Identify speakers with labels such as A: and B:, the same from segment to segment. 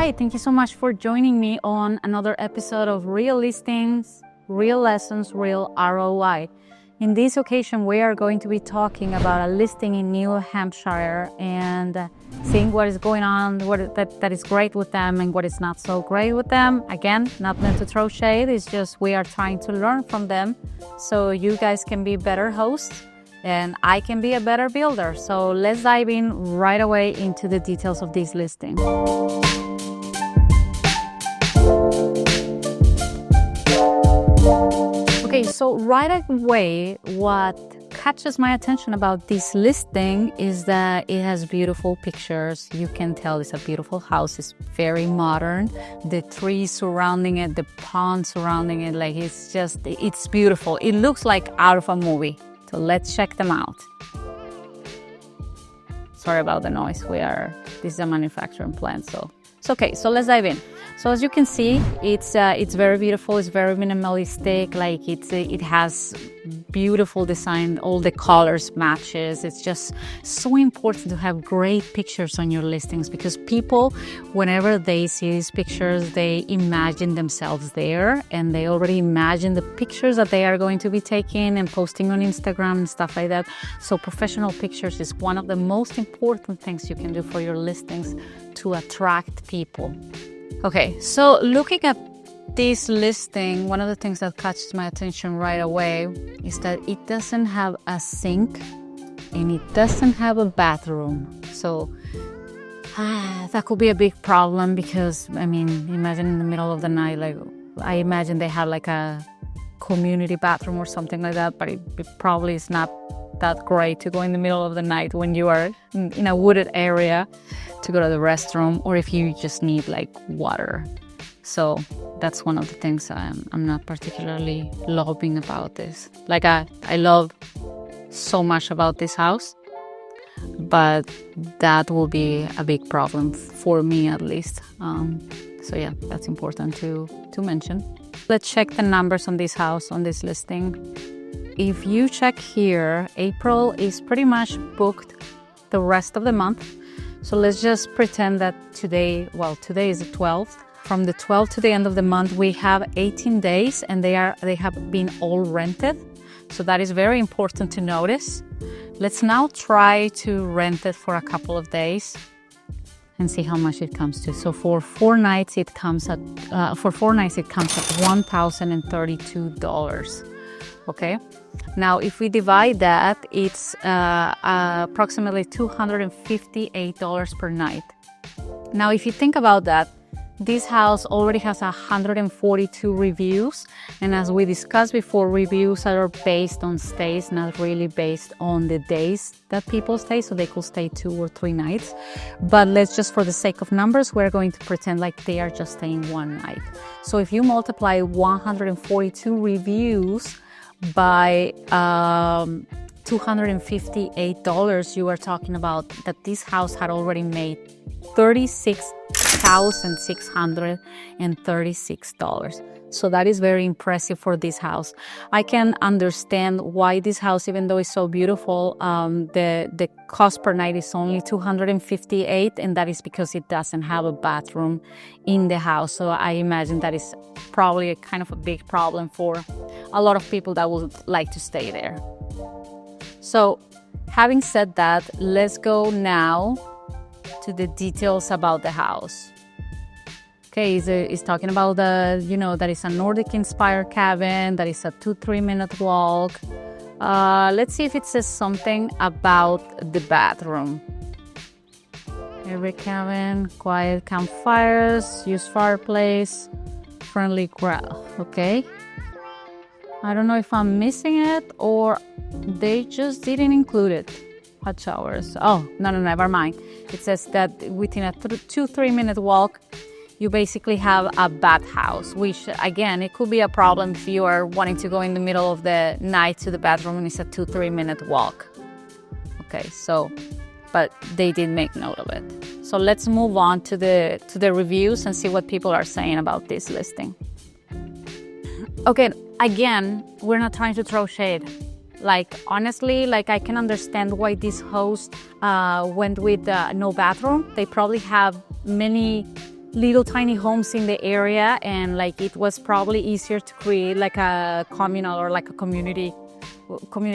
A: Hi, thank you so much for joining me on another episode of Real Listings, Real Lessons, Real ROI. In this occasion, we are going to be talking about a listing in New Hampshire and seeing what is going on, that is great with them and what is not so great with them. Again, not meant to throw shade, it's just we are trying to learn from them so you guys can be better hosts and I can be a better builder. So let's dive in right away into the details of this listing. Okay, so right away, what catches my attention about this listing is that it has beautiful pictures. You can tell it's a beautiful house. It's very modern. The trees surrounding it, the pond surrounding it, like it's beautiful. It looks like out of a movie. So let's check them out. Sorry about the noise. This is a manufacturing plant, so it's okay. So let's dive in. So as you can see, it's very beautiful. It's very minimalistic. Like it has beautiful design. All the colors matches. It's just so important to have great pictures on your listings because people, whenever they see these pictures, they imagine themselves there and they already imagine the pictures that they are going to be taking and posting on Instagram and stuff like that. So professional pictures is one of the most important things you can do for your listings to attract people. Okay, so looking at this listing, one of the things that catches my attention right away is that it doesn't have a sink and it doesn't have a bathroom. So that could be a big problem because, I mean, imagine in the middle of the night, like I imagine they have like a community bathroom or something like that, but it probably is not that great to go in the middle of the night when you are in a wooded area to go to the restroom or if you just need like water. So that's one of the things I'm not particularly loving about this. Like I love so much about this house, but that will be a big problem for me at least. So yeah, that's important to mention. Let's check the numbers on this house, on this listing. If you check here, April is pretty much booked the rest of the month. So let's just pretend that today is the 12th. From the 12th to the end of the month, we have 18 days and they have been all rented. So that is very important to notice. Let's now try to rent it for a couple of days and see how much it comes to. So for 4 nights, it comes at $1,032. Okay. Now, if we divide that, it's approximately $258 per night. Now, if you think about that, this house already has 142 reviews. And as we discussed before, reviews are based on stays, not really based on the days that people stay. So they could stay 2 or 3 nights. But let's just, for the sake of numbers, we're going to pretend like they are just staying 1 night. So if you multiply 142 reviews by $258, you are talking about that this house had already made $36,636. So that is very impressive for this house. I can understand why this house, even though it's so beautiful, the cost per night is only $258, and that is because it doesn't have a bathroom in the house. So I imagine that is probably a kind of a big problem for a lot of people that would like to stay there. So having said that, let's go now to the details about the house. Okay, it's talking about that it's a Nordic-inspired cabin, that is a 2-3 minute walk. Let's see if it says something about the bathroom. Every cabin, quiet campfires, use fireplace, friendly grill. Okay. I don't know if I'm missing it or they just didn't include it. Hot showers. Oh, no, never mind. It says that within a 2-3 minute walk, you basically have a bathhouse, which again, it could be a problem if you are wanting to go in the middle of the night to the bathroom and it's a 2-3 minute walk. Okay, so, but they did make note of it. So let's move on to the reviews and see what people are saying about this listing. Okay, again, we're not trying to throw shade. Like, honestly, like I can understand why this host went with no bathroom. They probably have many little tiny homes in the area, and like it was probably easier to create like a communal or like a community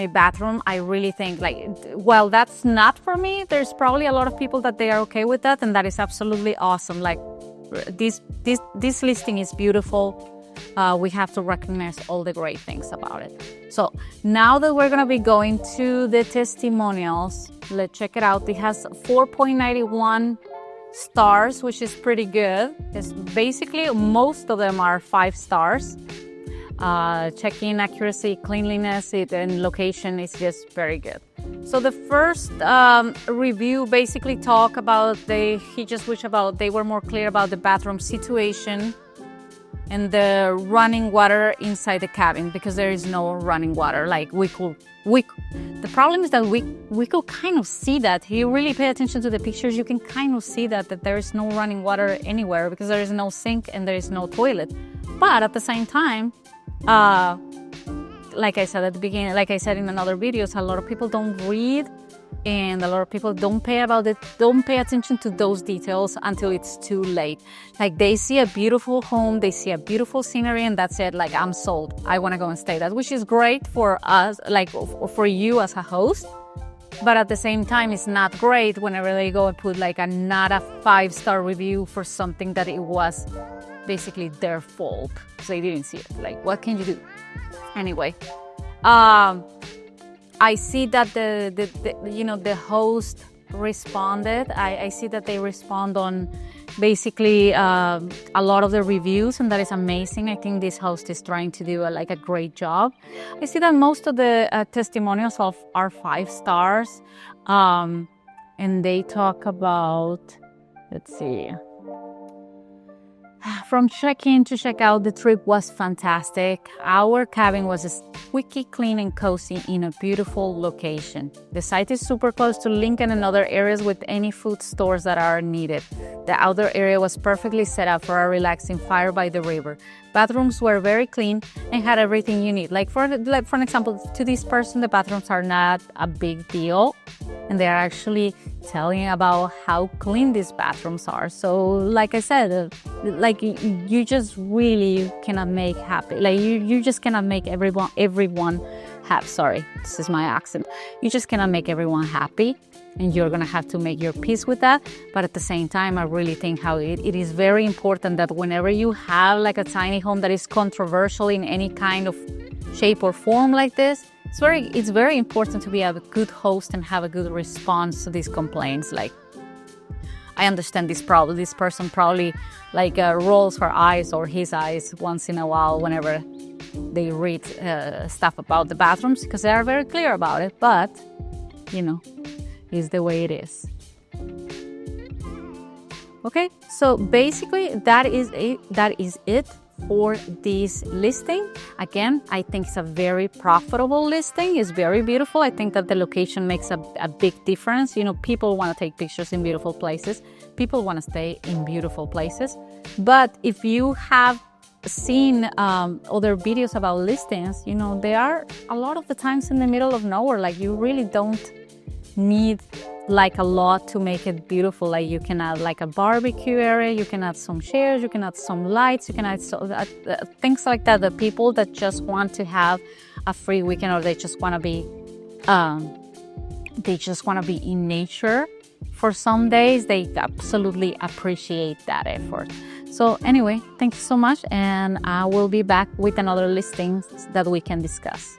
A: bathroom. I really think like, well, that's not for me. There's probably a lot of people that they are okay with that, and that is absolutely awesome. Like this listing is beautiful. We have to recognize all the great things about it. So now that we're gonna be going to the testimonials, let's check it out. It has 4.91 stars, which is pretty good. It's basically most of them are 5 stars. Check-in accuracy, cleanliness, and location is just very good. So the first review basically talk about they were more clear about the bathroom situation and the running water inside the cabin, because there is no running water. Like the problem is that we could kind of see that. If you really pay attention to the pictures, you can kind of see that there is no running water anywhere, because there is no sink and there is no toilet. But at the same time, like I said at the beginning, like I said in another videos, a lot of people don't read, and a lot of people don't pay attention to those details until it's too late. Like they see a beautiful home, they see a beautiful scenery, and that's it. Like, I'm sold. I want to go and stay. That, which is great for us, like for you as a host. But at the same time, it's not great whenever they go and put like not a 5-star review for something that it was basically their fault because they didn't see it. Like, what can you do? Anyway, I see that the host responded. I see that they respond on basically a lot of the reviews, and that is amazing. I think this host is trying to do a great job. I see that most of the testimonials are 5 stars, and they talk about, let's see, from check-in to check-out, the trip was fantastic. Our cabin was squeaky clean and cozy in a beautiful location. The site is super close to Lincoln and other areas with any food stores that are needed. The outdoor area was perfectly set up for a relaxing fire by the river. Bathrooms were very clean and had everything you need. Like for an example, to this person, the bathrooms are not a big deal, and they are actually telling about how clean these bathrooms are. So, like I said, like you just really cannot make happy. Like you just cannot make everyone happy. Sorry, this is my accent. You just cannot make everyone happy, and you're gonna have to make your peace with that. But at the same time, I really think how it is very important that whenever you have like a tiny home that is controversial in any kind of shape or form like this, it's very important to be a good host and have a good response to these complaints. Like, I understand this person probably like rolls her eyes or his eyes once in a while whenever they read stuff about the bathrooms, because they are very clear about it. But is the way it is. Okay, so basically that is it for this listing. Again, I think it's a very profitable listing. It's very beautiful. I think that the location makes a big difference. People want to take pictures in beautiful places. People want to stay in beautiful places. But if you have seen other videos about listings, they are a lot of the times in the middle of nowhere. Like, you really don't need like a lot to make it beautiful. Like, you can add like a barbecue area, you can add some chairs, you can add some lights, you can add things like that. The people that just want to have a free weekend, or they just want to be in nature for some days, they absolutely appreciate that effort. So anyway, thank you so much, and I will be back with another listing that we can discuss.